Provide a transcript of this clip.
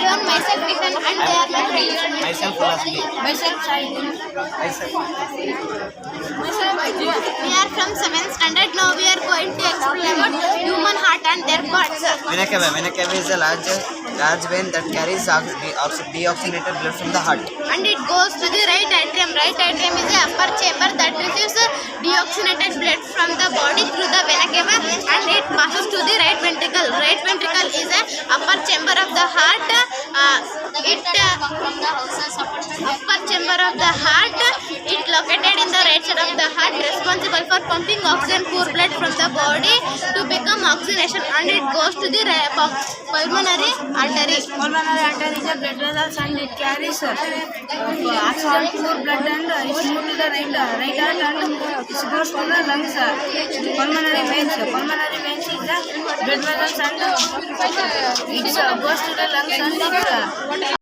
everyone. Myself Ethan and they are my friends. Myself Rasli. Myself Shine. Myself. We are from 7th standard. Now we are going to explain about human heart and their parts. Vena cava is a large vein that carries deoxygenated blood from the heart. And it goes to the right atrium. Right atrium is the upper chamber that receives deoxygenated blood from the body through the vena cava, and it passes to the right ventricle. Right ventricle is the upper chamber of the heart. Upper chamber of the heart. It located in the right side of the heart, responsible for pumping oxygen poor blood from the body to become oxygenation, and it goes to the pulmonary artery. Pulmonary artery is a blood vessel and it carries oxygen poor blood and it moves to the right heart and it goes to the lungs. Pulmonary veins is the blood vessels and it goes to the lungs and it